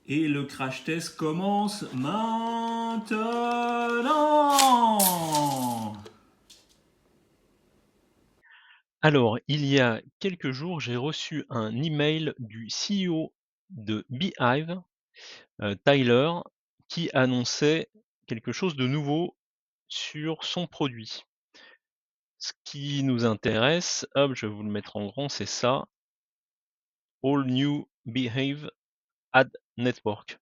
Et le crash test commence maintenant. Alors, il y a quelques jours, j'ai reçu un email du CEO de Beehive, Tyler, qui annonçait quelque chose de nouveau sur son produit. Ce qui nous intéresse, hop, je vais vous le mettre en grand, c'est ça, All New Beehive Ad Network.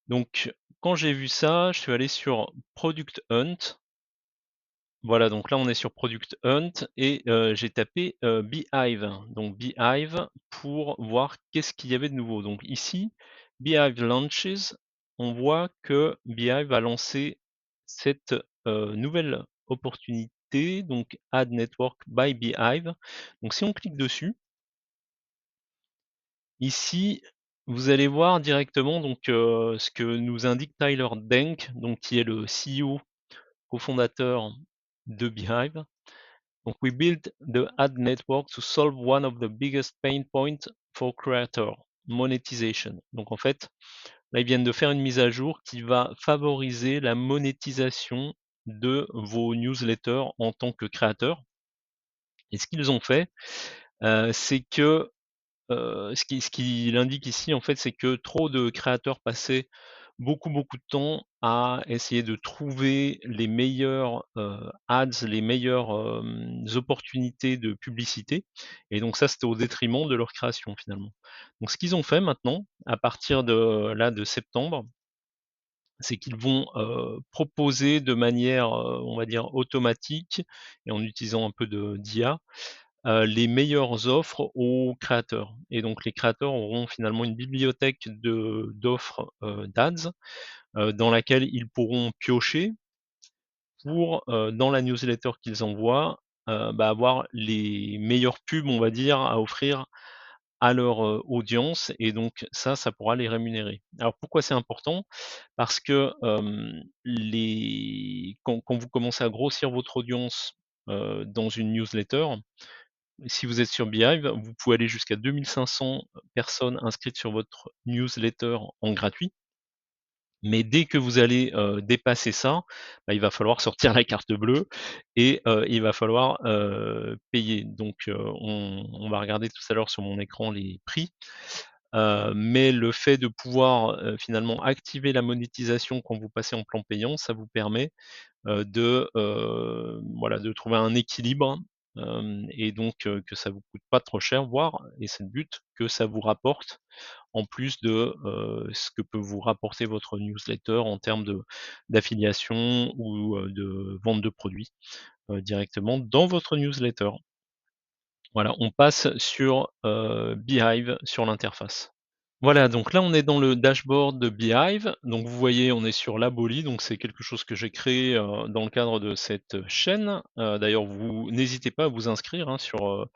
Donc, quand j'ai vu ça, je suis allé sur Product Hunt. Voilà, donc là on est sur Product Hunt et j'ai tapé, Beehive. Donc Beehive pour voir qu'est-ce qu'il y avait de nouveau. Donc ici, Beehive Launches, on voit que Beehive a lancé cette, nouvelle opportunité, donc Ad Network by Beehive. Donc si on clique dessus, ici, vous allez voir directement donc, ce que nous indique Tyler Denk, donc qui est le CEO cofondateur de Beehive. Donc, we built the ad network to solve one of the biggest pain points for creator, monetization. Donc, en fait, là, ils viennent de faire une mise à jour qui va favoriser la monétisation de vos newsletters en tant que créateur. Et ce qu'ils ont fait, c'est que ce qu'il indique ici, en fait, c'est que trop de créateurs passaient beaucoup de temps à essayer de trouver les meilleurs, ads, les meilleures, opportunités de publicité et donc ça, c'était au détriment de leur création, finalement. Donc ce qu'ils ont fait maintenant, à partir de là, de septembre, c'est qu'ils vont, proposer de manière, on va dire automatique et en utilisant un peu d'IA, les meilleures offres aux créateurs et donc les créateurs auront finalement une bibliothèque d'offres, d'ads, dans laquelle ils pourront piocher pour, dans la newsletter qu'ils envoient, avoir les meilleures pubs, on va dire, à offrir à leur, audience et donc ça pourra les rémunérer. Alors pourquoi c'est important? Parce que, les quand vous commencez à grossir votre audience, dans une newsletter, si vous êtes sur Beehive, vous pouvez aller jusqu'à 2 500 personnes inscrites sur votre newsletter en gratuit. Mais dès que vous allez, dépasser ça, il va falloir sortir la carte bleue et il va falloir, payer. Donc, on va regarder tout à l'heure sur mon écran les prix, mais le fait de pouvoir, finalement activer la monétisation quand vous passez en plan payant, ça vous permet voilà, de trouver un équilibre, et donc que ça vous coûte pas trop cher, voire et c'est le but, que ça vous rapporte en plus de, ce que peut vous rapporter votre newsletter en termes d'affiliation ou, de vente de produits, directement dans votre newsletter. Voilà, on passe sur, Beehive sur l'interface. Voilà, donc là, on est dans le dashboard de Beehive. Donc vous voyez, on est sur l'Aboli, donc c'est quelque chose que j'ai créé, dans le cadre de cette chaîne. D'ailleurs, vous n'hésitez pas à vous inscrire, hein, sur,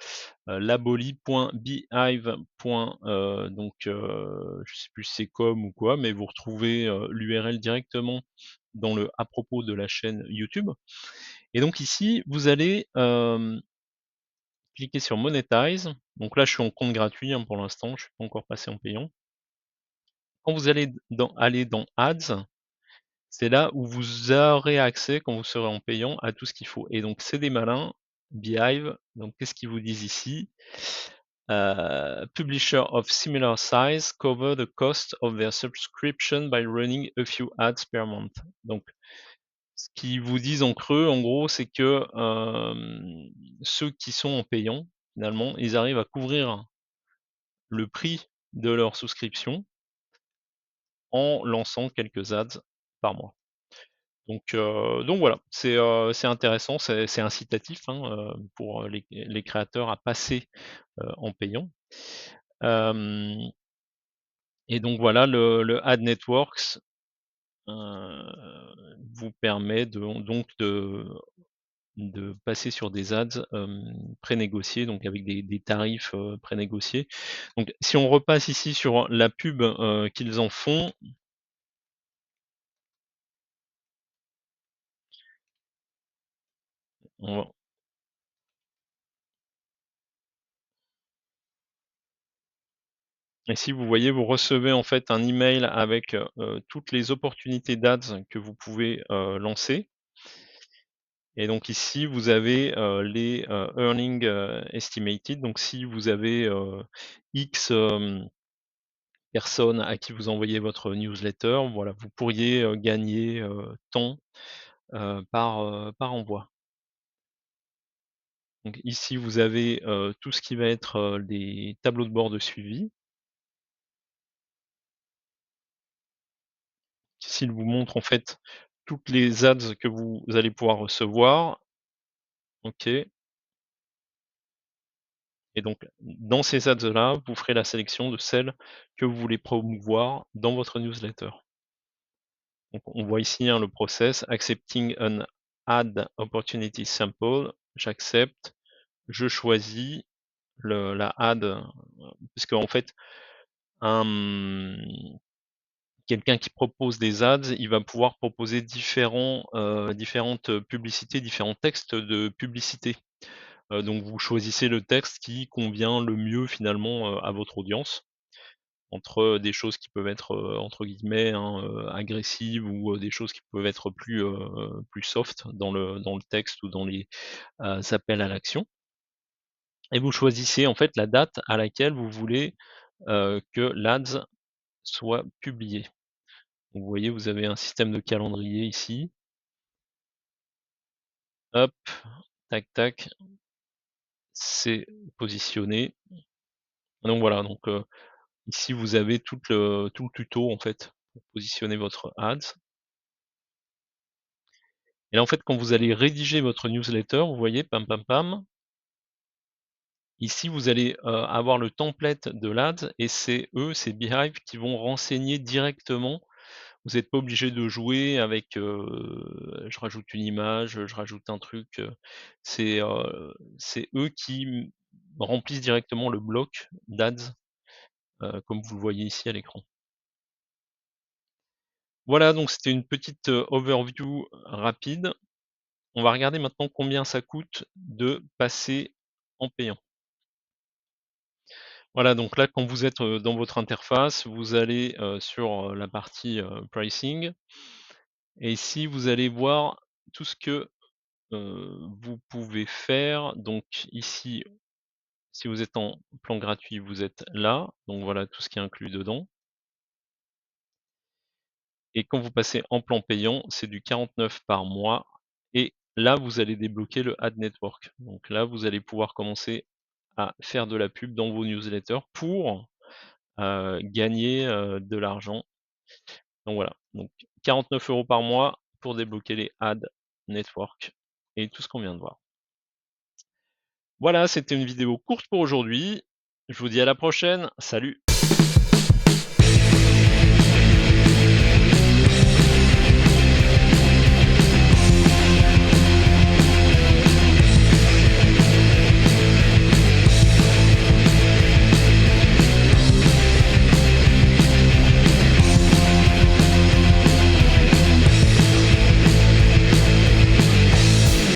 laboli.beehive. Donc, je sais plus si c'est com ou quoi, mais vous retrouvez, l'URL directement dans le à propos de la chaîne YouTube. Et donc ici, vous allez, cliquer sur Monetize. Donc là, je suis en compte gratuit, hein, pour l'instant, je ne suis pas encore passé en payant. Quand vous allez dans Ads, c'est là où vous aurez accès, quand vous serez en payant, à tout ce qu'il faut. Et donc c'est des malins, Beehive, donc qu'est-ce qu'ils vous disent ici? Publisher of similar size cover the cost of their subscription by running a few ads per month. Donc ce qu'ils vous disent en creux, en gros, c'est que, ceux qui sont en payant, finalement, ils arrivent à couvrir le prix de leur souscription en lançant quelques ads par mois. Donc voilà, c'est intéressant, c'est incitatif, hein, pour les créateurs à passer, en payant. Hem et donc voilà, le Ad Networks, vous permet de passer sur des ads, prénégociés, donc avec des tarifs, prénégociés. Donc si on repasse ici sur la pub, qu'ils en font, on va Ici, vous voyez, vous recevez en fait un email avec, toutes les opportunités d'ads que vous pouvez, lancer. Et donc ici, vous avez, les, earning, estimated. Donc si vous avez, X, personnes à qui vous envoyez votre newsletter, voilà, vous pourriez, gagner, tant, par envoi. Donc ici, vous avez, tout ce qui va être, les tableaux de bord de suivi. Ici, il vous montre en fait toutes les ads que vous allez pouvoir recevoir. OK. Et donc dans ces ads-là, vous ferez la sélection de celles que vous voulez promouvoir dans votre newsletter. Donc on voit ici, hein, le process: accepting an ad opportunity sample. J'accepte, je choisis la ad, parce qu'en fait, un, quelqu'un qui propose des ads, il va pouvoir proposer différentes publicités, différents textes de publicité. Donc vous choisissez le texte qui convient le mieux finalement, à votre audience, entre des choses qui peuvent être, entre guillemets, hein, agressives, ou des choses qui peuvent être plus soft dans le texte ou dans les, appels à l'action. Et vous choisissez en fait la date à laquelle vous voulez, que l'ads soit publié. Donc vous voyez, vous avez un système de calendrier ici. Hop, tac tac, c'est positionné. Donc voilà, donc ici vous avez tout le tuto en fait pour positionner votre ads. Et là en fait, quand vous allez rédiger votre newsletter, vous voyez, pam pam pam, ici vous allez, avoir le template de l'ads, et c'est Beehive qui vont renseigner directement. Vous n'êtes pas obligé de jouer avec, je rajoute une image, je rajoute un truc, c'est eux qui remplissent directement le bloc d'ads, comme vous le voyez ici à l'écran. Voilà, donc c'était une petite, overview rapide. On va regarder maintenant combien ça coûte de passer en payant. Voilà, donc là, quand vous êtes, dans votre interface, vous allez, sur, la partie, pricing, et ici vous allez voir tout ce que, vous pouvez faire. Donc ici, si vous êtes en plan gratuit, vous êtes là, donc voilà tout ce qui est inclus dedans. Et quand vous passez en plan payant, c'est du 49 par mois, et là, vous allez débloquer le Ad Network. Donc là, vous allez pouvoir commencer à faire de la pub dans vos newsletters pour, gagner, de l'argent. Donc voilà, donc 49 € par mois pour débloquer les Ad Network et tout ce qu'on vient de voir. Voilà, c'était une vidéo courte pour aujourd'hui. Je vous dis à la prochaine. Salut!